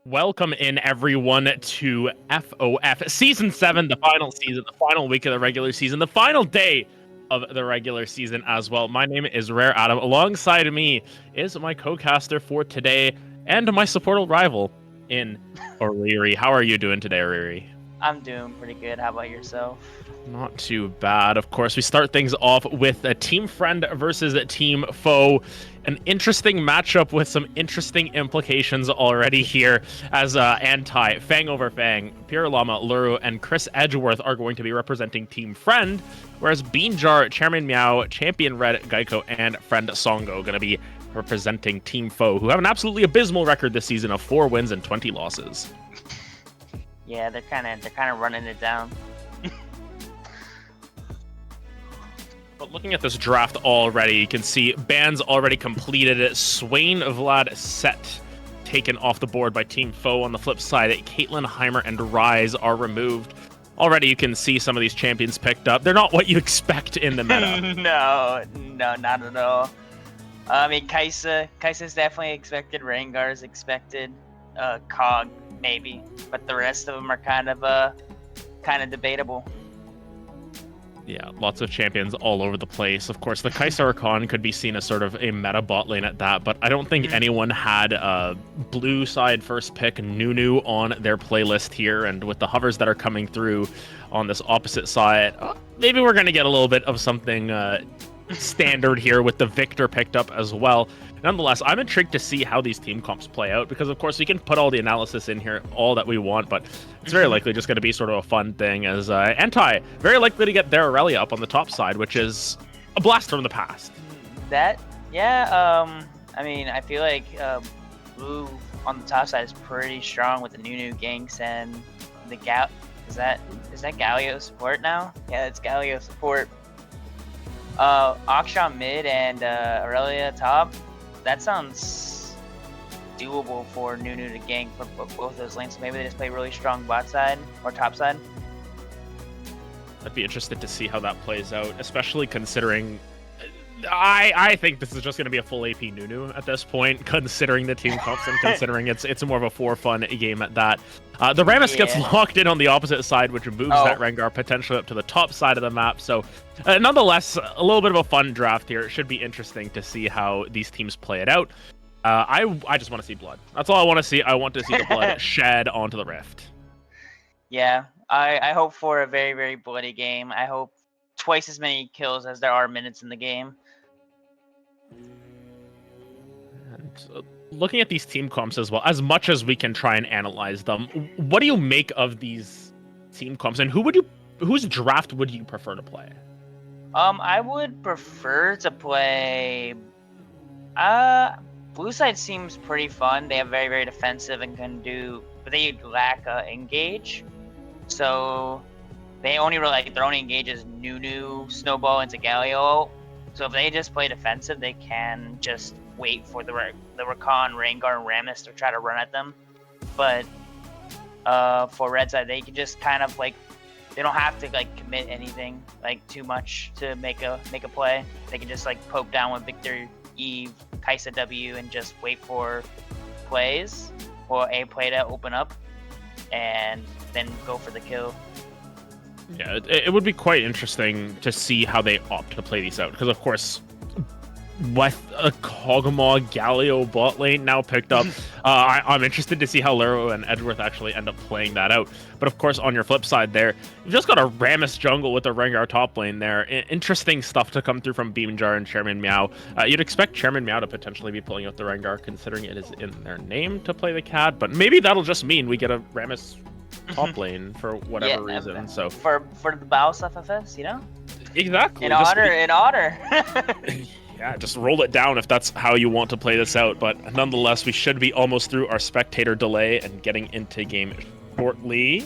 Welcome in everyone to FOF Season 7, the final season, the final week of the regular season, the final day of the regular season as well. My name is Rare Adam. Alongside me is my co-caster for today and my supportive rival in Oriri. How are you doing today, Oriri? I'm doing pretty good. How about yourself? Not too bad. Of course, we start things off with a team friend versus a team foe. An interesting matchup with some interesting implications already here, as Anti, Fang over Fang, Pure Llama, Luru, and Chris Edgeworth are going to be representing Team Friend, whereas Beanjar, Chairman Meow, Champion Red, Geico, and Friend Songo going to be representing Team Foe, who have an absolutely abysmal record this season of 4 wins and 20 losses. Yeah, they're kind of running it down. But looking at this draft already, you can see bans already completed. Swain, Vlad, Set taken off the board by Team Foe. On the flip side, Caitlyn, Heimer, and Rise are removed. Already you can see some of these champions picked up. They're not what you expect in the meta. No, not at all. I mean, Kai'Sa's definitely expected. Rengar's expected. Cog maybe, but the rest of them are kind of debatable. Yeah, lots of champions all over the place. Of course, the Kaisar Khan could be seen as sort of a meta bot lane at that, but I don't think anyone had blue side first pick Nunu on their playlist here, and with the hovers that are coming through on this opposite side, maybe we're going to get a little bit of something standard here with the Victor picked up as well. Nonetheless, I'm intrigued to see how these team comps play out, because of course we can put all the analysis in here, all that we want, but it's very likely just going to be sort of a fun thing, as Anti very likely to get their Aurelia up on the top side, which is a blast from the past. I mean, I feel like blue on the top side is pretty strong with the new ganks and the is that Galio support now? Yeah, it's Galio support. Akshan mid and Aurelia top. That sounds doable for Nunu to gank for both those lanes. So maybe they just play really strong bot side or top side. I'd be interested to see how that plays out, especially considering I think this is just going to be a full AP Nunu at this point, considering the team comps and considering it's more of a for-fun game at that. The Rammus gets locked in on the opposite side, which moves that Rengar potentially up to the top side of the map. So nonetheless, a little bit of a fun draft here. It should be interesting to see how these teams play it out. I just want to see blood. That's all I want to see. I want to see the blood shed onto the Rift. Yeah, I hope for a very, very bloody game. I hope twice as many kills as there are minutes in the game. And looking at these team comps as well, as much as we can try and analyze them, what do you make of these team comps, and whose draft would you prefer to play? I would prefer to play. Blue side seems pretty fun. They have very, very defensive and can do, but they lack engage. So they only really their only engage is Nunu, Snowball, into Galio. So if they just play defensive, they can just wait for the Rakan, Rengar, and Rammus to try to run at them. But for red side, they can just kind of they don't have to commit anything too much to make a play. They can just poke down with Victor, Eve, Kai'Sa W, and just wait for plays or a play to open up, and then go for the kill. Yeah, it would be quite interesting to see how they opt to play these out, because of course, with a Kog'Maw Galio bot lane now picked up, I'm interested to see how Lero and Edgeworth actually end up playing that out. But of course, on your flip side there, you've just got a Rammus jungle with a Rengar top lane there. Interesting stuff to come through from Beamjar and Chairman Meow. You'd expect Chairman Meow to potentially be pulling out the Rengar, considering it is in their name to play the CAD, but maybe that'll just mean we get a Rammus top lane for whatever reason. So for the Baus FFS, exactly in honor. Yeah, just roll it down if that's how you want to play this out. But nonetheless, we should be almost through our spectator delay and getting into game shortly,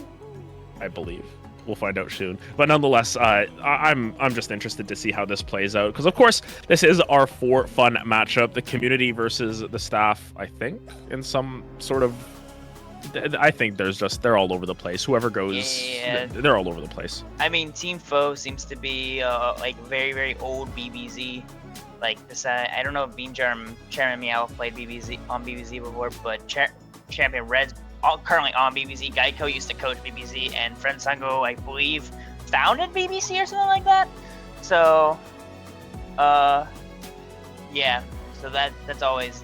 I believe. We'll find out soon. But nonetheless, I'm just interested to see how this plays out, because of course this is our for fun matchup, the community versus the staff. I think in some sort of, I think they're all over the place. Whoever goes, they're all over the place. I mean, Team Foe seems to be very, very old BBZ. don't know if Beanjar and Chairman Meow played BBZ on BBZ before, but Champion Red's currently on BBC. Geico used to coach BBC, and Friend Sango, I believe, founded BBC or something like that. So, yeah. So that's always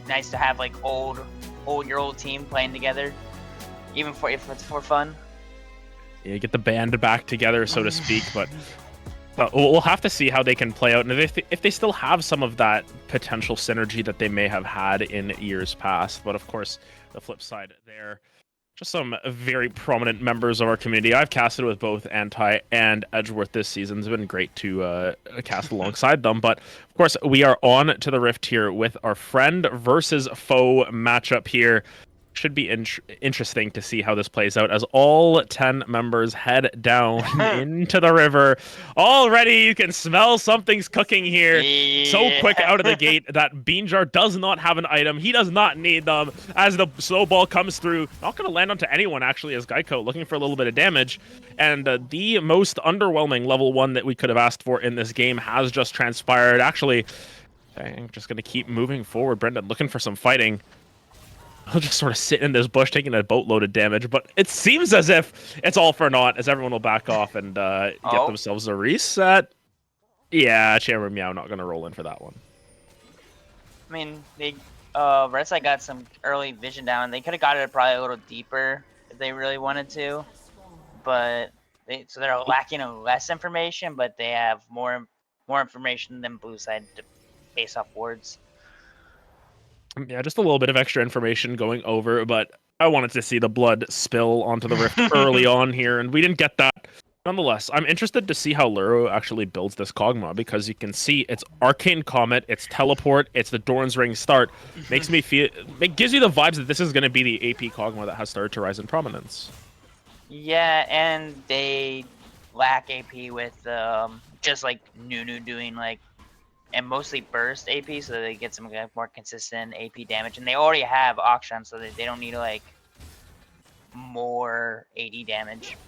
nice to have like your old team playing together, even if it's for fun. Yeah, get the band back together, so to speak, but we'll have to see how they can play out, and if they still have some of that potential synergy that they may have had in years past. But of course, the flip side there, just some very prominent members of our community. I've casted with both Anti and Edgeworth this season. It's been great to cast alongside them. But of course, we are on to the Rift here with our friend versus foe matchup here. Should be interesting to see how this plays out as all 10 members head down into the river. Already you can smell something's cooking here. Yeah. So quick out of the gate that Beanjar does not have an item. He does not need them as the snowball comes through. Not going to land onto anyone, actually, as Geico looking for a little bit of damage. And the most underwhelming level 1 that we could have asked for in this game has just transpired. Actually, I'm just going to keep moving forward. Brendan looking for some fighting. He'll just sort of sit in this bush taking a boatload of damage, but it seems as if it's all for naught as everyone will back off and get themselves a reset. Yeah, Chamber Meow not going to roll in for that one. I mean, they Red Side got some early vision down. They could have got it probably a little deeper if they really wanted to, but they're lacking in less information, but they have more information than Blue Side to base off words. Yeah, just a little bit of extra information going over, but I wanted to see the blood spill onto the rift early on here, and we didn't get that. Nonetheless, I'm interested to see how Luro actually builds this Kog'Maw, because you can see it's Arcane Comet, it's Teleport, it's the Doran's Ring start. Makes me feel... It gives you the vibes that this is going to be the AP Kog'Maw that has started to rise in prominence. Yeah, and they lack AP with just like Nunu doing like... and mostly burst AP, so they get some more consistent AP damage. And they already have Akshan, so they don't need like more AD damage.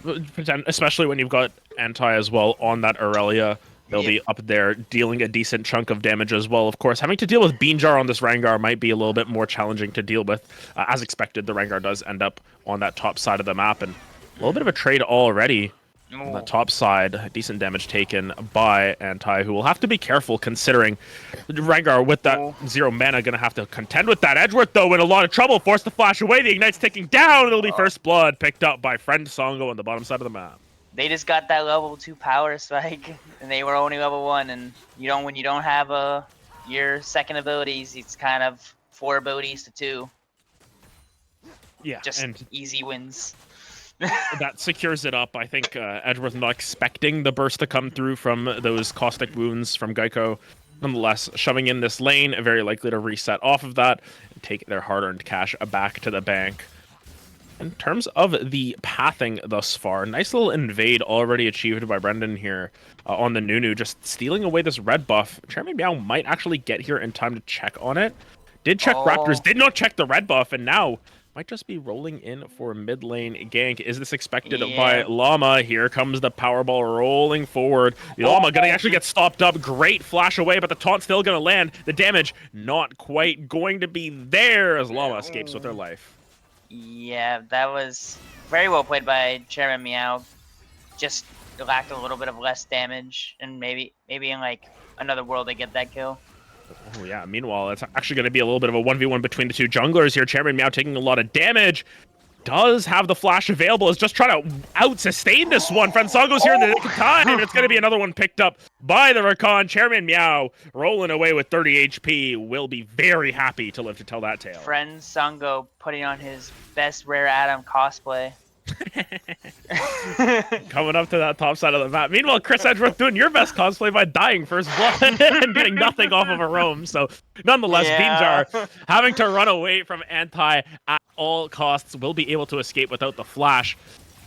Yeah, especially when you've got Anti as well on that Aurelia. They'll be up there dealing a decent chunk of damage as well. Of course, having to deal with Beanjar on this Rengar might be a little bit more challenging to deal with. As expected, the Rengar does end up on that top side of the map, and a little bit of a trade already. On the top side, decent damage taken by Anti, who will have to be careful considering Rengar with that 0 mana going to have to contend with that. Edgeworth, though, in a lot of trouble, forced to flash away. The Ignite's ticking down. It'll be first blood picked up by Friend Songo on the bottom side of the map. They just got that level 2 power spike, and they were only level 1. And when you don't have your second abilities, it's kind of 4 abilities to 2. Yeah, just easy wins. That secures it up. I think Edgeworth not expecting the burst to come through from those caustic wounds from Geico. Nonetheless, shoving in this lane, very likely to reset off of that and take their hard-earned cash back to the bank. In terms of the pathing thus far, nice little invade already achieved by Brendan here on the Nunu, just stealing away this red buff. Chairman Meow might actually get here in time to check on it. Did check Raptors, did not check the red buff, and now might just be rolling in for a mid lane gank. Is this expected by Llama? Here comes the Powerball rolling forward. The Llama gonna actually get stopped up. Great flash away, but the taunt's still gonna land. The damage not quite going to be there as Llama escapes with their life. Yeah, that was very well played by Chairman Meow. Just lacked a little bit of less damage, and maybe in like another world they get that kill. Oh yeah, meanwhile, it's actually going to be a little bit of a 1v1 between the two junglers here. Chairman Meow taking a lot of damage. Does have the flash available, is just trying to out-sustain this one. Friend Songo's here in the nick of time, and it's going to be another one picked up by the Rakan. Chairman Meow rolling away with 30 HP. Will be very happy to live to tell that tale. Friend Songo putting on his best Rare Adam cosplay. Coming up to that top side of the map. Meanwhile, Chris Edgeworth doing your best cosplay by dying first blood and getting nothing off of a roam. So nonetheless, Beanjar having to run away from Anti at all costs, will be able to escape without the flash.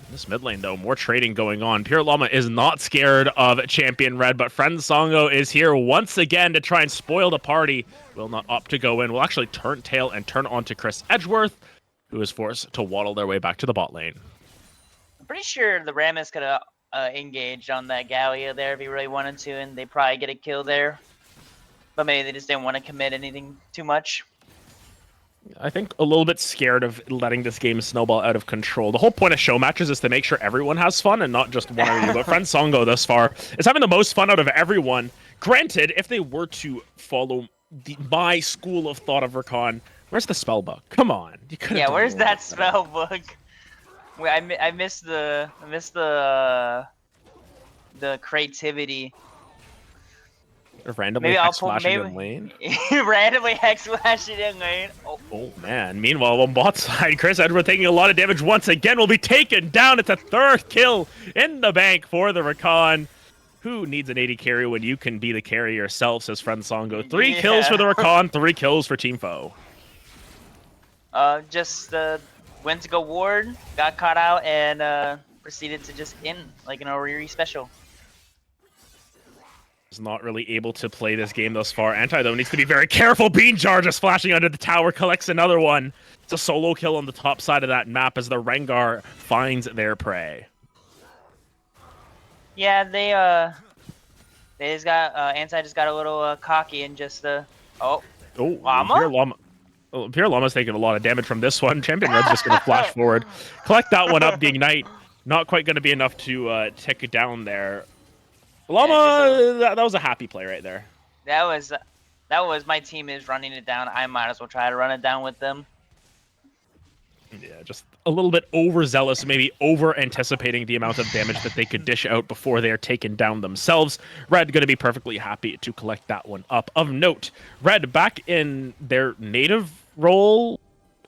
In this mid lane, though, more trading going on. Pure Llama is not scared of Champion Red, but Friend Songo is here once again to try and spoil the party. Will not opt to go in. Will actually turn tail and turn on to Chris Edgeworth, who is forced to waddle their way back to the bot lane. I'm pretty sure the Rammus could have engaged on that Gallia there if he really wanted to, and they probably get a kill there. But maybe they just didn't want to commit anything too much. I think a little bit scared of letting this game snowball out of control. The whole point of show matches is to make sure everyone has fun and not just one or you. But Friend Songo thus far is having the most fun out of everyone. Granted, if they were to follow my school of thought of Rakan, where's the spell book? Come on, you could. Yeah, where's that spell book? Wait, I missed the creativity. Randomly Maybe I'll hex pull flashing in lane. randomly hex flashing in lane. Oh man. Meanwhile, on bot side, Chris Edward taking a lot of damage once again will be taken down. It's a third kill in the bank for the Rakan. Who needs an 80 carry when you can be the carry yourself, says Friend Songo. 3 kills for the Rakan, 3 kills for Team Foe. Just went to go ward, got caught out, and proceeded to just in like an Oriri special. Is not really able to play this game thus far. Anti, though, needs to be very careful. Bean Jar just flashing under the tower, collects another one. It's a solo kill on the top side of that map as the Rengar finds their prey. Yeah, they just got Anti just got a little cocky and just Llama. Pure Llama's taking a lot of damage from this one. Champion Red's just going to flash forward, collect that one up. The Ignite, not quite going to be enough to tick it down there. Llama, that was a happy play right there. That was my team is running it down. I might as well try to run it down with them. Yeah, just a little bit overzealous, maybe over-anticipating the amount of damage that they could dish out before they are taken down themselves. Red going to be perfectly happy to collect that one up. Of note, Red back in their native role,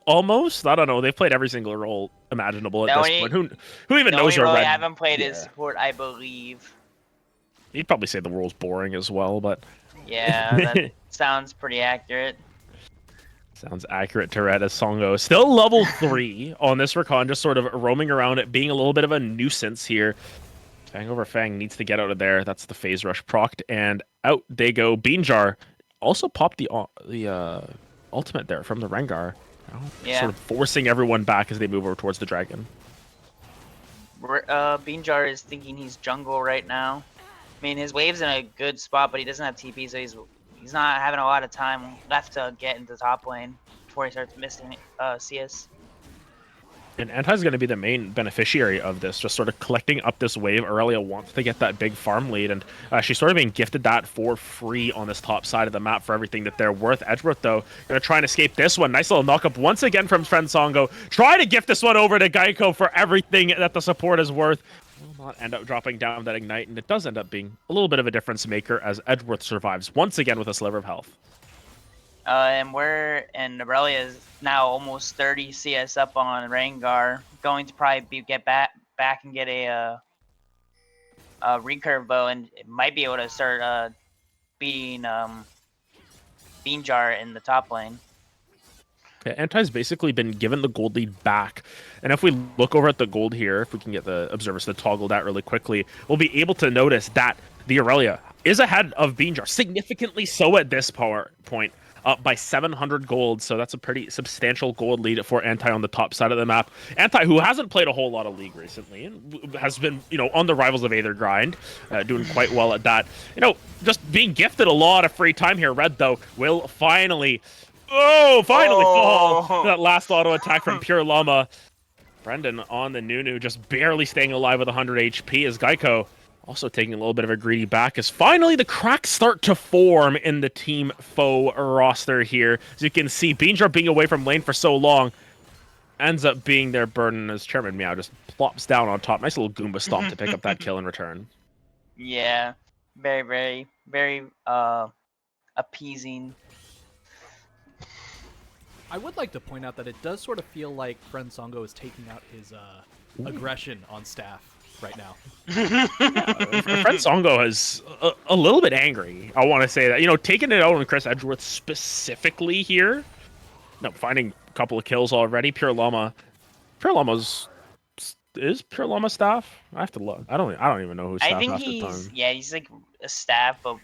almost. I don't know. They've played every single role imaginable at this point. Who even knows where Red? I haven't played his support, I believe. You'd probably say the role's boring as well, but yeah, that sounds pretty accurate. Sounds accurate to Red as Songo. Still level 3 on this Rakan, just sort of roaming around it, being a little bit of a nuisance here. Fang over Fang needs to get out of there. That's the phase rush procced, and out they go. Bean Jar also popped the ultimate there from the Rengar. Yeah. Sort of forcing everyone back as they move over towards the dragon. Bean Jar is thinking he's jungle right now. I mean, his wave's in a good spot, but he doesn't have TP, so he's not having a lot of time left to get into top lane before he starts missing CS. And Anti's going to be the main beneficiary of this, just sort of collecting up this wave. Aurelia wants to get that big farm lead, and she's sort of being gifted that for free on this top side of the map for everything that they're worth. Edgeworth, though, going to try and escape this one. Nice little knock-up once again from Friend Songo. Try to gift this one over to Geico for everything that the support is worth. Will not end up dropping down that Ignite, and it does end up being a little bit of a difference maker as Edgeworth survives once again with a sliver of health. And Aurelia is now almost 30 CS up on Rengar, going to probably get back and get a recurve bow, and it might be able to start beating Bean Jar in the top lane. Yeah, Anti's basically been given the gold lead back. And if we look over at the gold here, if we can get the observers to toggle that really quickly, we'll be able to notice that the Aurelia is ahead of Bean Jar, significantly so at this point, up by 700 gold. So that's a pretty substantial gold lead for Anti on the top side of the map. Anti, who hasn't played a whole lot of League recently, and has been, on the Rivals of Aether grind, doing quite well at that. Just being gifted a lot of free time here. Red, though, will finally fall. That last auto attack from Pure Llama. Brendan on the Nunu, just barely staying alive with 100 HP as Geico also taking a little bit of a greedy back as finally the cracks start to form in the Team Foe roster here. As you can see, Bean Jar being away from lane for so long ends up being their burden as Chairman Meow just plops down on top. Nice little Goomba stomp to pick up that kill in return. Yeah, very, very, very appeasing. I would like to point out that it does sort of feel like Friend Songo is taking out his aggression on staff right now. Friend Songo is a little bit angry. I want to say that. Taking it out on Chris Edgeworth specifically here. Finding a couple of kills already. Pure Llama's... Is Pure Llama staff? I have to look. I don't even know who's staff. I think he's like a staff, but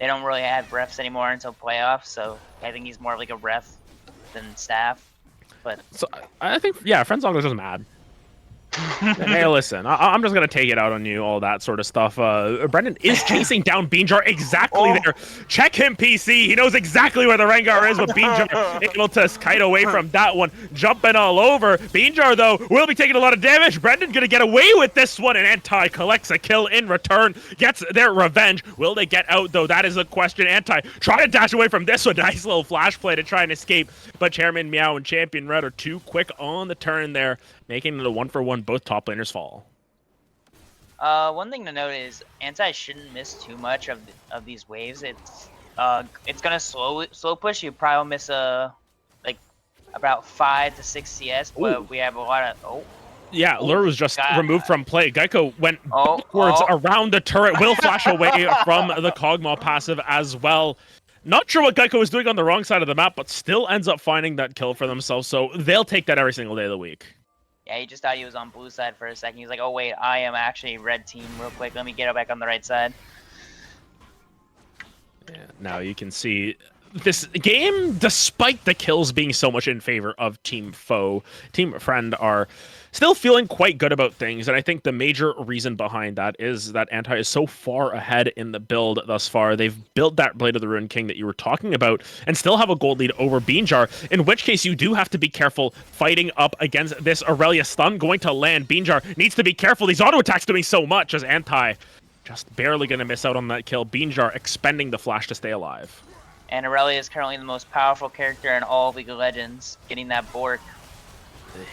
they don't really have refs anymore until playoffs, so I think he's more of like a ref than staff. But so I think Friend Songo's just mad. Hey, listen, I'm just going to take it out on you, all that sort of stuff. Brendan is chasing down Beanjar exactly there. Check him, PC. He knows exactly where the Rengar is, but Beanjar able to kite away from that one, jumping all over. Beanjar, though, will be taking a lot of damage. Brendan going to get away with this one, and Anti collects a kill in return, gets their revenge. Will they get out, though? That is a question. Anti try to dash away from this one. Nice little flash play to try and escape, but Chairman Meow and Champion Red are too quick on the turn there, making it a 1-for-1. Both top laners fall. One thing to note is Anti shouldn't miss too much of these waves. It's gonna slow push. You probably will miss like about 5 to 6 CS, but we have a lot of Yeah, Lure was just removed from play. Geico went backwards around the turret, will flash away from the Kog'Maw passive as well. Not sure what Geico was doing on the wrong side of the map, but still ends up finding that kill for themselves, so they'll take that every single day of the week. Yeah, he just thought he was on blue side for a second. He's like, oh wait, I am actually red team real quick. Let me get back on the right side. Yeah, now you can see this game, despite the kills being so much in favor of Team Foe, Team Friend are still feeling quite good about things, and I think the major reason behind that is that Anti is so far ahead in the build thus far. They've built that Blade of the Ruined King that you were talking about, and still have a gold lead over Beanjar, in which case you do have to be careful fighting up against this Aurelia stun going to land. Beanjar needs to be careful. These auto attacks doing so much as Anti just barely going to miss out on that kill. Beanjar expending the flash to stay alive. And Aurelia is currently the most powerful character in all of League of Legends, getting that Bork.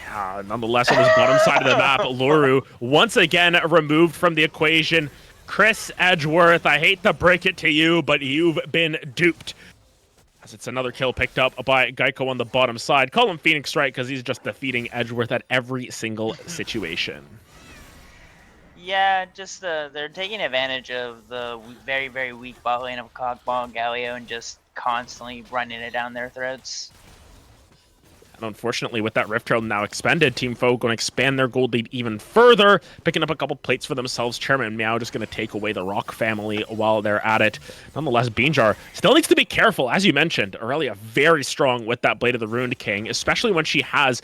Yeah, nonetheless, on this bottom side of the map, Luru once again removed from the equation. Chris Edgeworth, I hate to break it to you, but you've been duped. As it's another kill picked up by Geico on the bottom side. Call him Phoenix Strike because he's just defeating Edgeworth at every single situation. Yeah, just they're taking advantage of the very, very weak bot lane of Kog'Maw and Galio and just constantly running it down their throats. And unfortunately, with that Rift Trail now expended, Team Foe going to expand their gold lead even further, picking up a couple plates for themselves. Chairman Meow just going to take away the Rock family while they're at it. Nonetheless, Beanjar still needs to be careful. As you mentioned, Aurelia very strong with that Blade of the Ruined King, especially when she has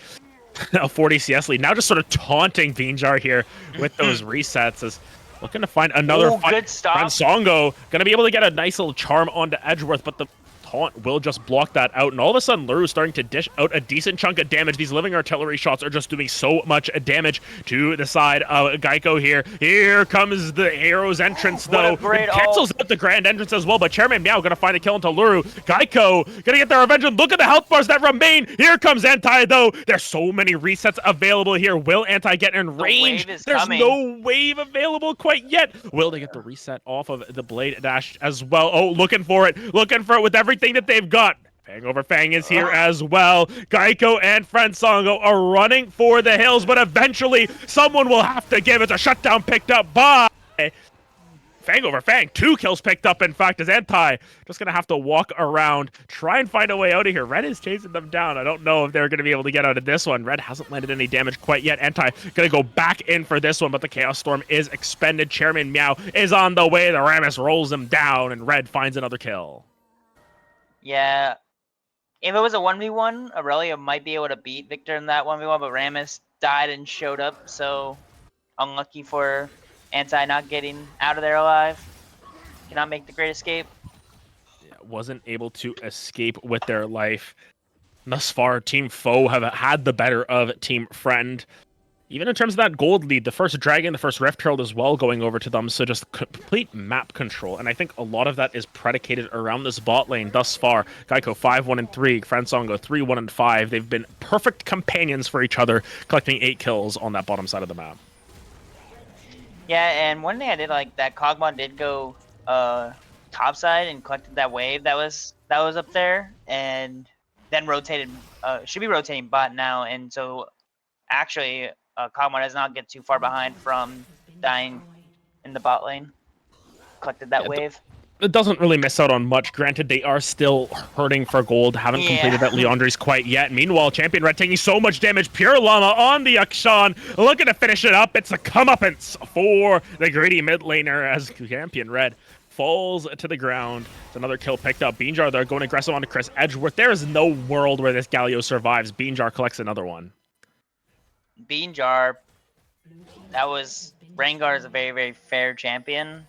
a 40 CS lead. Now just sort of taunting Beanjar here with those resets, as looking to find another good stop. Songo going to be able to get a nice little charm onto Edgeworth, but the taunt will just block that out, and all of a sudden Luru is starting to dish out a decent chunk of damage. These living artillery shots are just doing so much damage to the side of Geico here. Here comes the Hero's entrance, though. It cancels out the grand entrance as well, but Chairman Meow gonna find a kill into Luru. Geico gonna get their revenge, and look at the health bars that remain. Here comes Anti, though. There's so many resets available here. Will Anti get in range? There's no wave available quite yet. Will they get the reset off of the Blade Dash as well? Oh, looking for it with everything that they've got. Fang over Fang is here as well. Geico and Friend Songo are running for the hills, but eventually someone will have to give. It's a shutdown picked up by Fang over Fang. 2 kills picked up, in fact, as Anti just going to have to walk around, try and find a way out of here. Red is chasing them down. I don't know if they're going to be able to get out of this one. Red hasn't landed any damage quite yet. Anti going to go back in for this one, but the Chaos Storm is expended. Chairman Meow is on the way. The Rammus rolls him down, and Red finds another kill. Yeah, if it was a 1v1, Aurelia might be able to beat Victor in that 1v1, but Rammus died and showed up, so unlucky for Anti not getting out of there alive. Cannot make the great escape. Yeah, wasn't able to escape with their life. Thus far, Team Foe have had the better of Team Friend. Even in terms of that gold lead, the first Dragon, the first Rift Herald as well going over to them, so just complete map control. And I think a lot of that is predicated around this bot lane thus far. Geico 5-1-3, Friend Songo 3-1-5. They've been perfect companions for each other, collecting 8 kills on that bottom side of the map. Yeah, and one thing I did like that Kog'Maw did go top side and collected that wave that was up there, and then rotated. Should be rotating bot now, and so actually. Kog'Maw does not get too far behind from dying in the bot lane. Collected that wave. It doesn't really miss out on much. Granted, they are still hurting for gold. Haven't completed that Leandre's quite yet. Meanwhile, Champion Red taking so much damage. Pure Llama on the Akshan. Looking to finish it up. It's a comeuppance for the greedy mid laner as Champion Red falls to the ground. It's another kill picked up. Beanjar, they're going aggressive onto Chris Edgeworth. There is no world where this Galio survives. Beanjar collects another one. Beanjar that was Rengar is a very, very fair champion.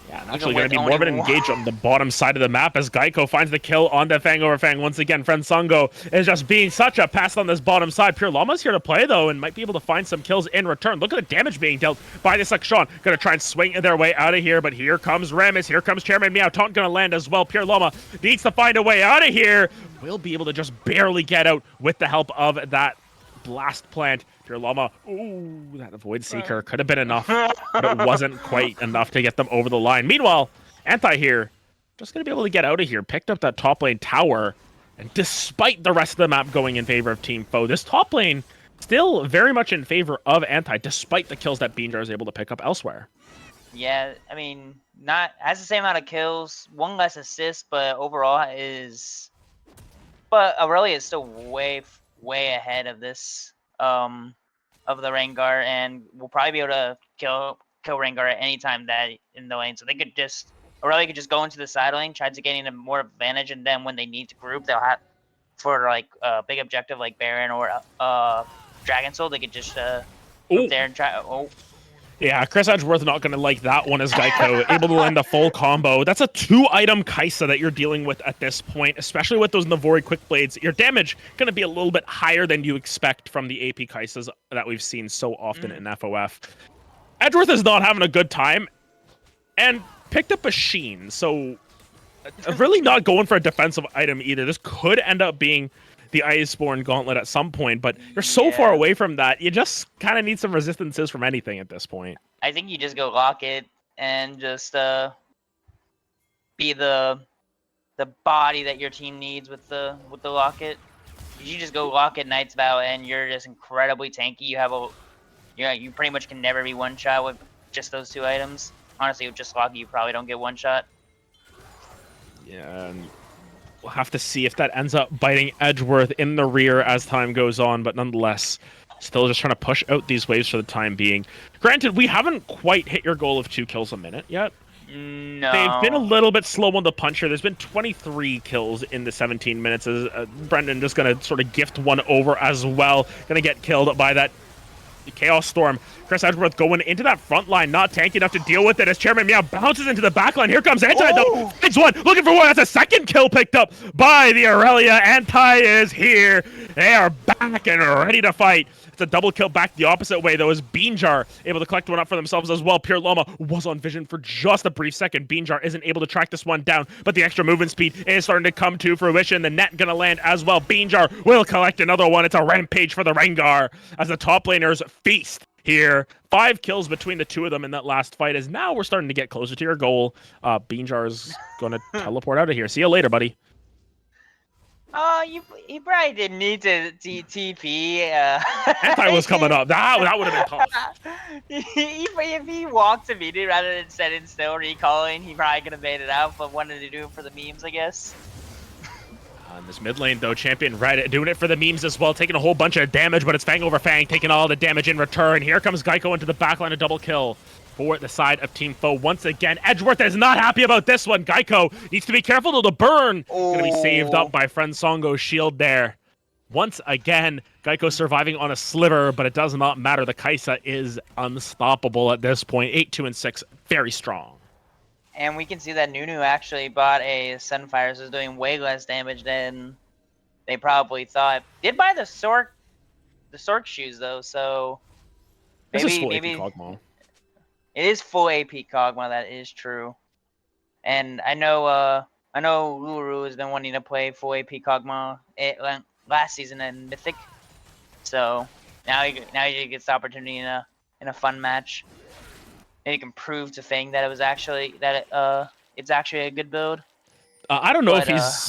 Yeah, and Even actually going with to be more of an only engage on the bottom side of the map as Geico finds the kill on the Fang over Fang. Once again, Friend Songo is just being such a pest on this bottom side. Pure Llama's here to play, though, and might be able to find some kills in return. Look at the damage being dealt by this Akshan. Going to try and swing their way out of here, but here comes Remus. Here comes Chairman Meow. Taunt going to land as well. Pure Llama needs to find a way out of here. Will be able to just barely get out with the help of that blast plant. Pure Llama, ooh, that Void Seeker could have been enough, but it wasn't quite enough to get them over the line. Meanwhile, Anti here, just going to be able to get out of here. Picked up that top lane tower, and despite the rest of the map going in favor of Team Foe, this top lane still very much in favor of Anti, despite the kills that Beanjar is able to pick up elsewhere. Yeah, I mean, not has the same amount of kills, one less assist, but overall is. But Aurelia is still way ahead of this, of the Rengar, and we'll probably be able to kill Rengar at any time that in the lane. So they could just Aurelia could just go into the side lane, try to gain a more advantage, and then when they need to group, they'll have for like a big objective like Baron or Dragon Soul, they could just group there and try. Oh. Yeah, Chris Edgeworth not going to like that one as Geico, able to land the full combo. That's a 2-item Kaisa that you're dealing with at this point, especially with those Navori Quick Blades. Your damage going to be a little bit higher than you expect from the AP Kaisas that we've seen so often in FOF. Edgeworth is not having a good time, and picked up a Sheen, so really not going for a defensive item either. This could end up being the Iceborne Gauntlet at some point, but you're so far away from that, you just kind of need some resistances from anything at this point. I think you just go Locket and just be the body that your team needs with the Locket. You just go Locket Knight's Vow and you're just incredibly tanky. You have you pretty much can never be one shot with just those 2 items. Honestly, with just Locket, you probably don't get one shot. Yeah, and we'll have to see if that ends up biting Edgeworth in the rear as time goes on, but nonetheless, still just trying to push out these waves for the time being. Granted, we haven't quite hit your goal of 2 kills a minute yet. No. They've been a little bit slow on the puncher. There's been 23 kills in the 17 minutes. As Brendan just going to sort of gift one over as well. Going to get killed by that Chaos Storm. Chris Edgeworth going into that front line, not tanky enough to deal with it as Chairman Meow bounces into the back line. Here comes Anti, though. It's one, looking for one. That's a second kill picked up by the Aurelia. Anti is here. They are back and ready to fight. It's a double kill back the opposite way, though, as Beanjar able to collect one up for themselves as well. Pure Llama was on vision for just a brief second. Beanjar isn't able to track this one down, but the extra movement speed is starting to come to fruition. The net gonna land as well. Beanjar will collect another one. It's a rampage for the Rengar as the top laners feast here. 5 kills between the 2 of them in that last fight, as now we're starting to get closer to your goal. Beanjar is going to teleport out of here. See you later, buddy. You probably didn't need to TP. Anti was coming up. That would have been tough. If he walked immediately rather than setting still recalling, he probably could have made it out, but wanted to do it for the memes, I guess. On this mid lane, though, Champion Red doing it for the memes as well, taking a whole bunch of damage, but it's Fang over Fang, taking all the damage in return. Here comes Geico into the backline, a double kill for the side of Team Foe. Once again, Edgeworth is not happy about this one. Geico needs to be careful to the burn. Gonna be saved up by Friend Songo's shield there. Once again, Geico surviving on a sliver, but it does not matter. The Kaisa is unstoppable at this point. 8, 2, and 6, very strong. And we can see that Nunu actually bought a Sunfire, so it's doing way less damage than they probably thought. Did buy the Sork shoes though, so maybe this is full AP Kog'Maw. It is full AP Kog'Maw, that is true. And I know Lulu has been wanting to play full AP Kog'Maw last season in Mythic, so now he gets the opportunity in a fun match. Maybe you can prove to Fang that it's actually a good build. I don't know if he's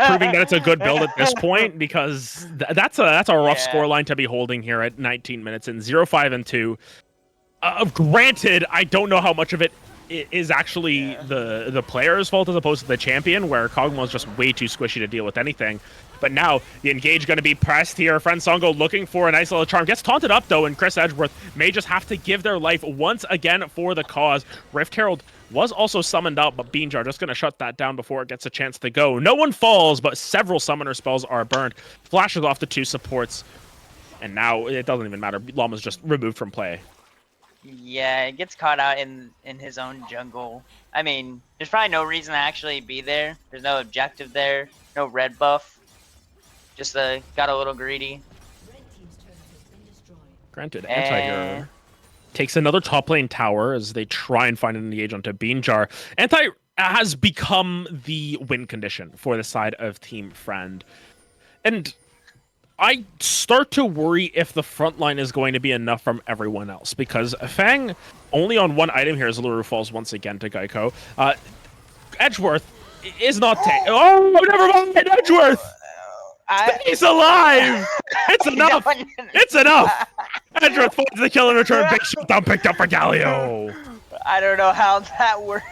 proving that it's a good build at this point, because that's a rough scoreline to be holding here at 19 minutes and 0-5 and 2. Granted, I don't know how much of it is actually the player's fault as opposed to the champion, where Kog'Maw is just way too squishy to deal with anything. But now the engage going to be pressed here. Friend Songo looking for a nice little charm. Gets taunted up, though, and Chris Edgeworth may just have to give their life once again for the cause. Rift Herald was also summoned up, but Beanjar just going to shut that down before it gets a chance to go. No one falls, but several summoner spells are burned. Flashes off the 2 supports. And now it doesn't even matter. Llama's just removed from play. Yeah, it gets caught out in his own jungle. I mean, there's probably no reason to actually be there. There's no objective there. No red buff. Just got a little greedy. Granted, Anti-Hero takes another top lane tower as they try and find an engage onto Beanjar. Anti has become the win condition for the side of Team Friend. And I start to worry if the front line is going to be enough from everyone else, because Fang only on one item here as Luru falls once again to Geico. Edgeworth is not oh, never mind, Edgeworth! He's alive! It's enough! It's enough! Edgeworth finds the kill in return. Big shutdown picked up for Galio. I don't know how that works.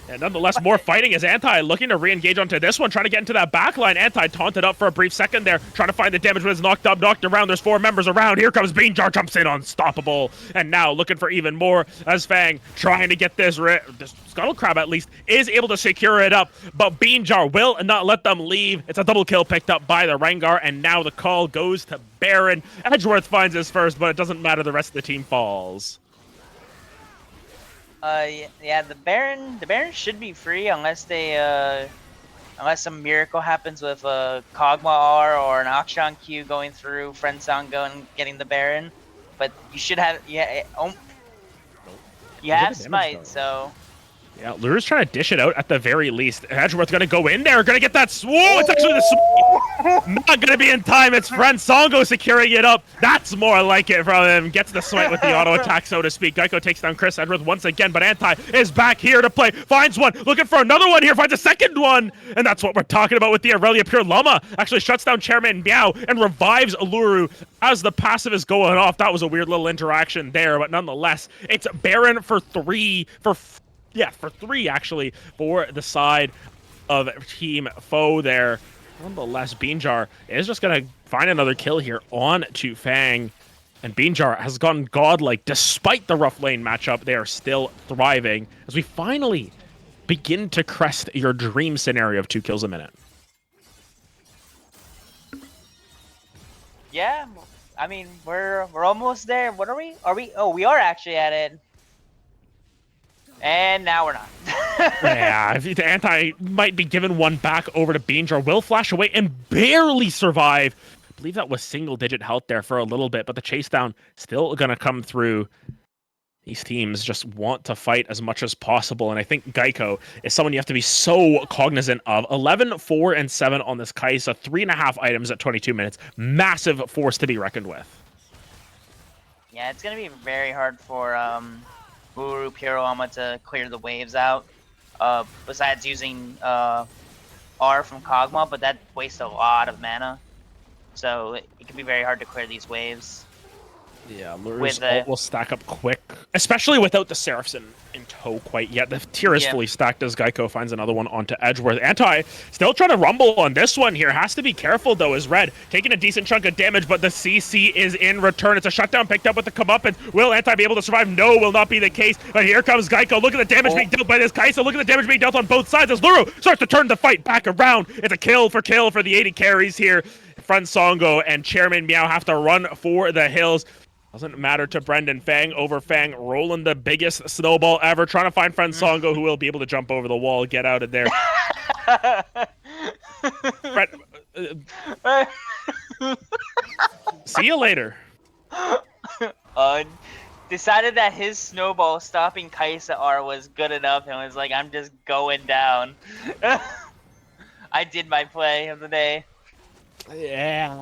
And nonetheless, more fighting as Anti looking to re-engage onto this one, trying to get into that backline. Anti taunted up for a brief second there, trying to find the damage, but it's knocked up, knocked around. There's 4 members around. Here comes Beanjar, jumps in, unstoppable. And now looking for even more as Fang trying to get this Scuttle Crab at least is able to secure it up, but Beanjar will not let them leave. It's a double kill picked up by the Rengar, and now the call goes to Baron. Edgeworth finds his first, but it doesn't matter. The rest of the team falls. Yeah, the Baron should be free unless they, unless some miracle happens with a Kog'Maw R or an Akshan Q going through Friend Sango and getting the Baron. But you should have, you have Smite, so. Yeah, Luru's trying to dish it out at the very least. Edgeworth's gonna go in there, gonna get that Whoa, it's actually the smite! Not gonna be in time, it's Friend Songo securing it up. That's more like it from him. Gets the smite with the auto attack, so to speak. Geico takes down Chris Edgeworth once again, but Anti is back here to play. Finds one, looking for another one here, finds a second one! And that's what we're talking about with the Aurelia. Pure Llama actually shuts down Chairman Meow and revives Luru as the passive is going off. That was a weird little interaction there, but nonetheless, it's Baron for 3, for 3 actually, for the side of Team Foe there. Nonetheless, Beanjar is just going to find another kill here on to Fang. And Beanjar has gone godlike. Despite the rough lane matchup, they are still thriving as we finally begin to crest your dream scenario of 2 kills a minute. Yeah, I mean, we're almost there. What are we? Oh, we are actually at it. And now we're not. Yeah, if the Anti might be given one back over to Beanjar, will flash away and barely survive. I believe that was single-digit health there for a little bit, but the chase down still going to come through. These teams just want to fight as much as possible, and I think Geico is someone you have to be so cognizant of. 11, 4, and 7 on this Kai'Sa, 3.5 items at 22 minutes. Massive force to be reckoned with. Yeah, it's going to be very hard for Uru Pure Llama to clear the waves out. Besides using R from Kog'Maw, but that wastes a lot of mana. So it can be very hard to clear these waves. Yeah, Luru's ult will stack up quick, especially without the Seraphs in tow quite yet. The tier is fully stacked as Geico finds another one onto Edgeworth. Anti still trying to rumble on this one here. Has to be careful though, as Red taking a decent chunk of damage, but the CC is in return. It's a shutdown picked up with the comeuppance. Will Anti be able to survive? No, will not be the case. But here comes Geico. Look at the damage being dealt by this Kai'Sa. Look at the damage being dealt on both sides as Luru starts to turn the fight back around. It's a kill for the 80 carries here. Friend Songo and Chairman Meow have to run for the hills. Doesn't matter to Brendan. Fang over Fang, rolling the biggest snowball ever, trying to find Friend Songo, who will be able to jump over the wall, get out of there. See you later. Decided that his snowball stopping Kai'Sa R was good enough and was like, I'm just going down. I did my play of the day. Yeah,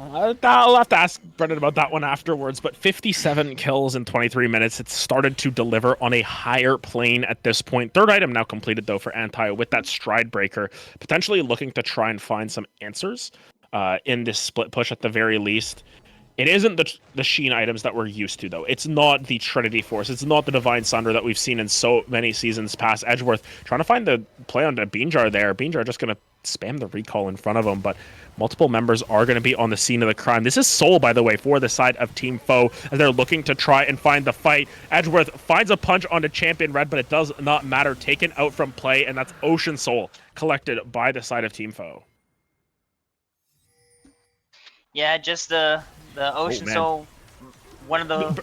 I'll have to ask Brendan about that one afterwards, but 57 kills in 23 minutes. It's started to deliver on a higher plane at this point. 3rd item now completed, though, for Anti with that Stride Breaker, potentially looking to try and find some answers in this split push at the very least. It isn't the Sheen items that we're used to, though. It's not the Trinity Force. It's not the Divine Sunder that we've seen in so many seasons past. Edgeworth trying to find the play on the Beanjar there. Beanjar just going to spam the recall in front of him, but multiple members are going to be on the scene of the crime. This is Soul, by the way, for the side of Team Foe, as they're looking to try and find the fight. Edgeworth finds a punch onto Champion Red, but it does not matter. Taken out from play, and that's Ocean Soul collected by the side of Team Foe. Yeah, just The Ocean man. Soul, one of the...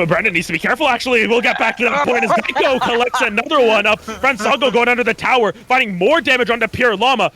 Brendan needs to be careful, actually. We'll get back to that point as Geico collects another one up. Fransongo going under the tower, finding more damage onto Pure Llama.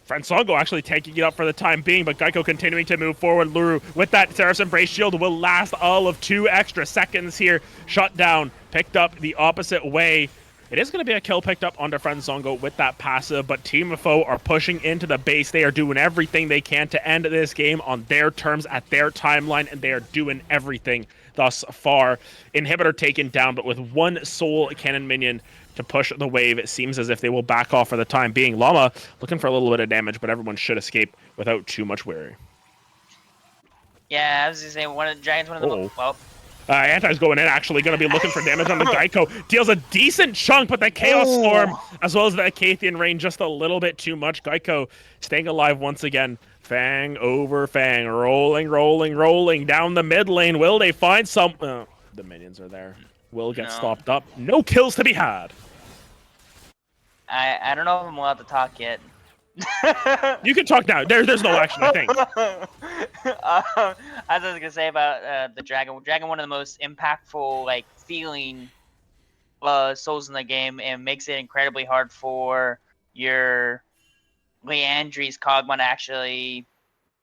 Fransongo actually taking it up for the time being, but Geico continuing to move forward. Luru with that Seraph's Embrace shield will last all of 2 extra seconds here. Shut down, picked up the opposite way. It is going to be a kill picked up onto Fransongo with that passive, but Team Foe are pushing into the base. They are doing everything they can to end this game on their terms, at their timeline, and they are doing everything thus far. Inhibitor taken down, but with 1 Soul Cannon minion to push the wave, it seems as if they will back off for the time being. Llama looking for a little bit of damage, but everyone should escape without too much worry. Yeah, I was going to say, one of the Dragons, one of the... Well... Anti's going in, actually going to be looking for damage on the Geico. Deals a decent chunk, but the Chaos Storm, as well as the Acathian Rain, just a little bit too much. Geico staying alive once again. Fang over Fang, rolling down the mid lane. Will they find some... the minions are there. Will get stopped up. No kills to be had. I don't know if I'm allowed to talk yet. You can talk now. There's no action, I think. I was just gonna say about the Dragon. Dragon, one of the most impactful, like, feeling souls in the game, and makes it incredibly hard for your Leandry's Kog'Maw to actually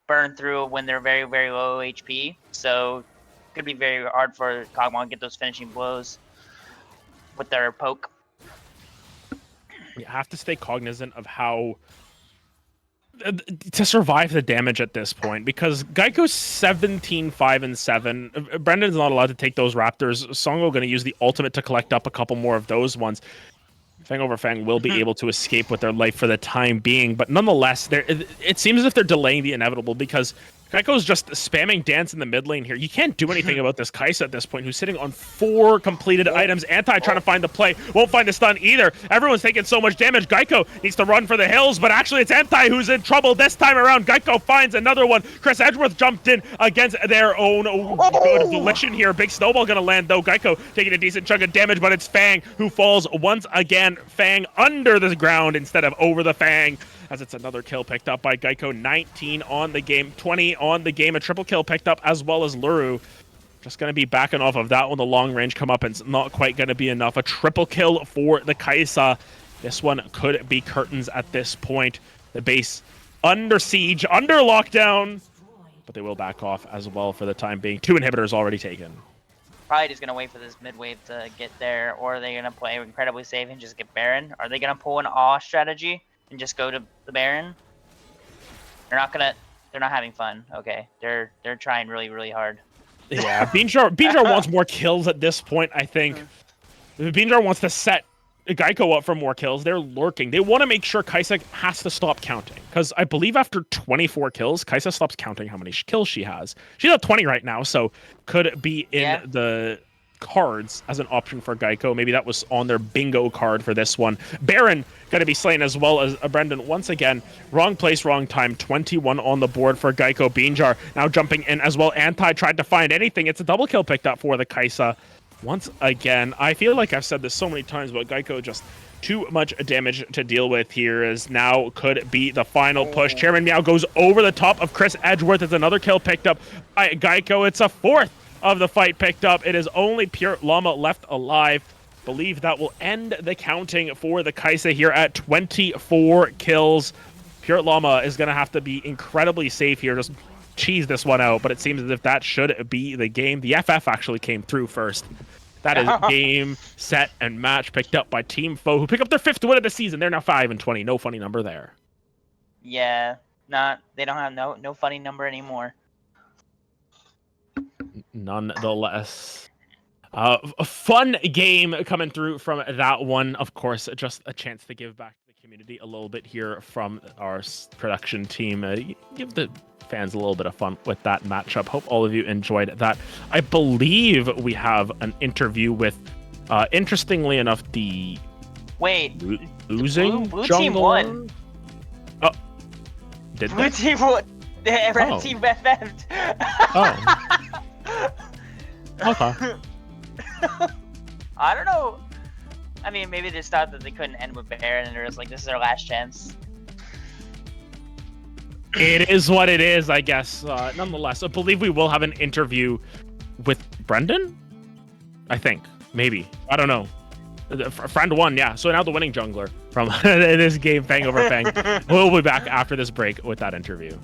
burn through when they're very, very low HP. So it could be very hard for Kog'Maw to get those finishing blows with their poke. You have to stay cognizant of how to survive the damage at this point, because Geico's 17-5-7. Brendan's not allowed to take those Raptors. Songo going to use the ultimate to collect up a couple more of those ones. Fang over Fang will be able to escape with their life for the time being, but nonetheless, it seems as if they're delaying the inevitable, because Geico's just spamming Dance in the mid lane here. You can't do anything about this Kai'Sa at this point, who's sitting on 4 completed items. Anti trying to find the play. Won't find the stun either. Everyone's taking so much damage. Geico needs to run for the hills, but actually it's Anti who's in trouble this time around. Geico finds another one. Chris Edgeworth jumped in against their own good volition here. Big snowball gonna land though. Geico taking a decent chunk of damage, but it's Fang who falls once again. Fang under the ground instead of over the Fang, as it's another kill picked up by Geico. 19 on the game, 20 on the game. A triple kill picked up, as well as Luru. Just going to be backing off of that one. The long range come up, and it's not quite going to be enough. A triple kill for the Kai'Sa. This one could be curtains at this point. The base under siege, under lockdown, but they will back off as well for the time being. 2 inhibitors already taken. Probably just going to wait for this mid wave to get there, or are they going to play incredibly safe and just get Baron? Are they going to pull an Awe strategy and just go to the Baron? They're not having fun. Okay, they're trying really, really hard. Yeah, Beanjar wants more kills at this point, I think. Beanjar wants to set Geico up for more kills. They're lurking. They want to make sure Kai'Sa has to stop counting, because I believe after 24 kills, Kai'Sa stops counting how many kills she has. She's at 20 right now, so could be in the cards as an option for Geico. Maybe that was on their bingo card for this one. Baron going to be slain, as well as Brendan. Once again, wrong place, wrong time. 21 on the board for Geico. Beanjar now jumping in as well. Anti tried to find anything. It's a double kill picked up for the Kai'Sa. Once again, I feel like I've said this so many times, but Geico just too much damage to deal with here, as now could be the final push. Chairman Meow goes over the top of Chris Edgeworth. It's another kill picked up by Geico. It's a 4th of the fight picked up. It is only Pure Llama left alive. Believe that will end the counting for the Kai'Sa here at 24 kills. Pure Llama is going to have to be incredibly safe here. Just cheese this one out, but it seems as if that should be the game. The FF actually came through first. That is game, set, and match picked up by Team Foe, who pick up their 5th win of the season. They're now 5-20. No funny number there. Yeah, they don't have no funny number anymore. Nonetheless, a fun game coming through from that one. Of course, just a chance to give back to the community a little bit here from our production team. Give the fans a little bit of fun with that matchup. Hope all of you enjoyed that. I believe we have an interview with, interestingly enough, the losing blue team won. Oh, did blue team won? The red team FF'd. Oh. Okay. I don't know. I mean, maybe they thought that they couldn't end with Baron, and they're just like, this is our last chance. It is what it is, I guess. Nonetheless, I believe we will have an interview with Brendan. I think maybe I don't know. Friend one, yeah. So now the winning jungler from this game, Fang over Fang. We'll be back after this break with that interview.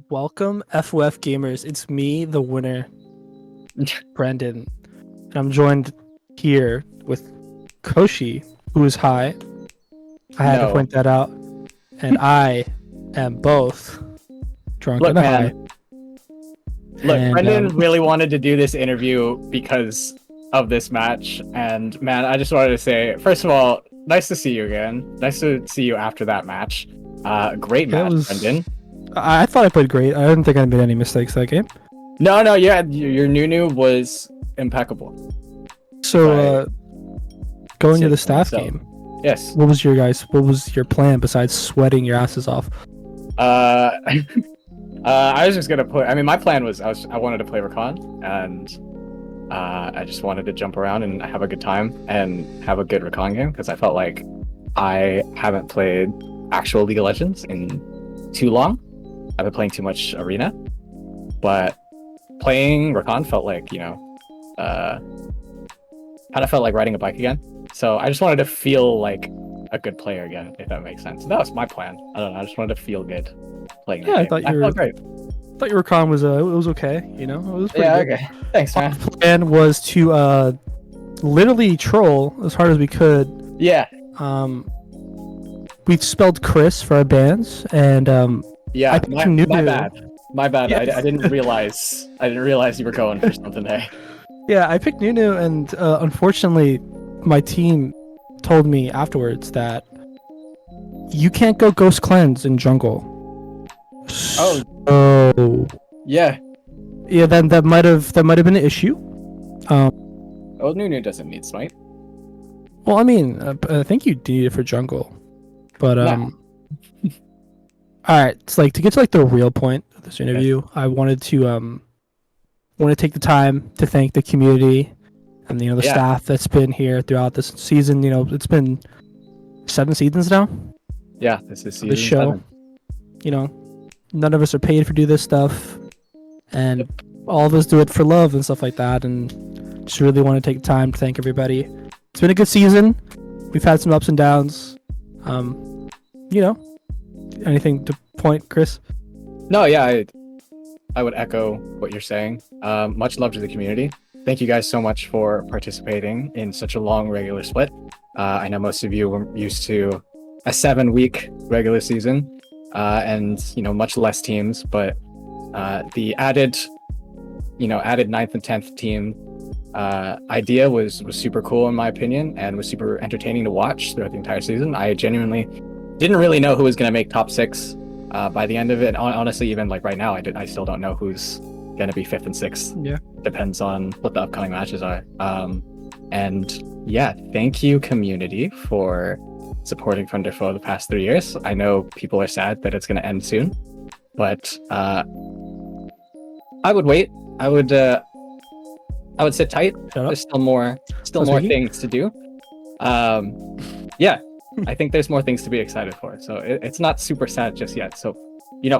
Welcome, FOF gamers. It's me, the winner, Brendan, and I'm joined here with Koshi, who is high. I had to point that out, and I am both drunk and high. Look, And, Brendan really wanted to do this interview because of this match, and man, I just wanted to say, first of all, nice to see you again. Nice to see you after that match. Great match, Brendan. I thought I played great. I didn't think I made any mistakes that game. No, your Nunu was impeccable. So, going to the staff game. Yes. What was your plan besides sweating your asses off? I was just gonna play. I mean, my plan was I wanted to play Recon, and I just wanted to jump around and have a good time and have a good Recon game because I felt like I haven't played actual League of Legends in too long. I've been playing too much Arena, but playing Recon felt like, kind of felt like riding a bike again. So I just wanted to feel like a good player again, if that makes sense. That was my plan. I don't know. I just wanted to feel good playing. Yeah, I thought you were great. Thought your Recon was it was okay. You know, it was pretty good. Okay. Thanks, man. The plan was to literally troll as hard as we could. Yeah. We spelled Chris for our bands, and yeah, my bad. My bad. Yeah. I didn't realize. I didn't realize you were going for something. Hey. Yeah, I picked Nunu, and unfortunately, my team told me afterwards that you can't go Ghost Cleanse in jungle. Oh. Yeah. Yeah, then that might have been an issue. Oh, Nunu doesn't need smite. Well, I mean, I think you need it for jungle, but Nah. All right, it's like to get to like the real point of this interview. Okay. I wanted to take the time to thank the community and the staff that's been here throughout this season. You know, it's been 7 seasons now. Yeah, this is season this show. 7. You know, none of us are paid for do this stuff, and all of us do it for love and stuff like that. And just really want to take the time to thank everybody. It's been a good season. We've had some ups and downs. You know, anything to point, Chris? No, yeah, I would echo what you're saying. Much love to the community. Thank you guys so much for participating in such a long regular split. I know most of you were used to a 7-week regular season, and much less teams. But the added 9th and 10th team idea was super cool in my opinion, and was super entertaining to watch throughout the entire season. I genuinely didn't really know who was going to make top 6 by the end of it. Honestly, even like right now, I still don't know who's going to be 5th and 6th. Yeah, depends on what the upcoming matches are. And yeah, thank you community for supporting Thunderfoe the past 3 years. I know people are sad that it's going to end soon, but I would wait. I would sit tight. There's still more things to do. Yeah, I think there's more things to be excited for. So it's not super sad just yet. So,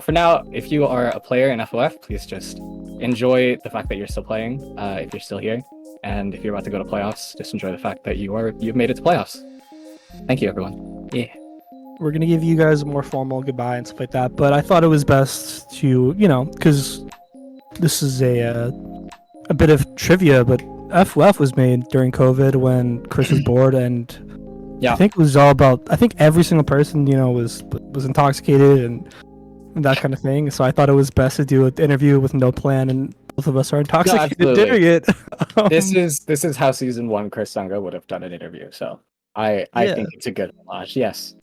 for now, if you are a player in FOF, please just enjoy the fact that you're still playing. If you're still here, and if you're about to go to playoffs, just enjoy the fact that you've made it to playoffs. Thank you, everyone. Yeah. We're gonna give you guys a more formal goodbye and stuff like that, but I thought it was best to, because this is a bit of trivia, but FOF was made during COVID when Chris was bored, and I think it was all about. I think every single person, was intoxicated and that kind of thing. So I thought it was best to do an interview with no plan, and both of us are intoxicated doing it. This is how season 1 Chris Sunga would have done an interview. So I think it's a good homage. Yes.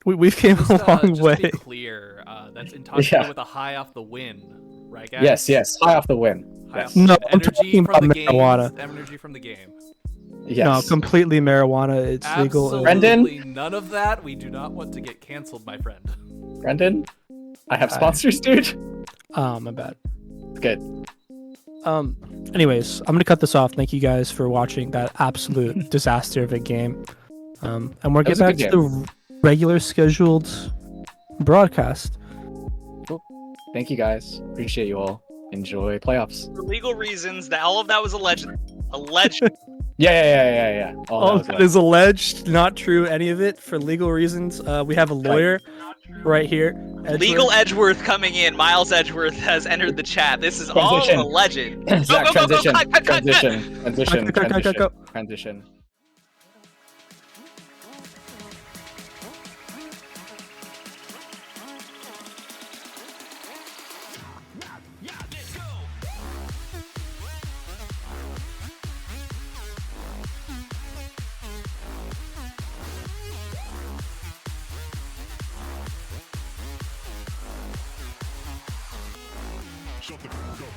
We've came a long way. To be clear, that's intoxicated with a high off the win, right, guys? Yes, high off the win. Yes. No, I'm talking about marijuana. Energy from the game. Yes. No, completely marijuana. It's legal. Brendan, none of that. We do not want to get canceled, my friend. Brendan, I have sponsors, dude. My bad. Good. Anyways, I'm gonna cut this off. Thank you guys for watching that absolute disaster of a game. And we'll get back to the regular scheduled broadcast. Thank you guys. Appreciate you all. Enjoy playoffs. For legal reasons, that all of that was alleged. Alleged. Yeah. All All that of was it is alleged, not true. Any of it for legal reasons. We have a lawyer right here. Legal Edgeworth. Edgeworth coming in. Miles Edgeworth has entered the chat. This is Transition. all alleged. Zach, Go, transition. cut. Transition. Shut the fuck up,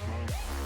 man.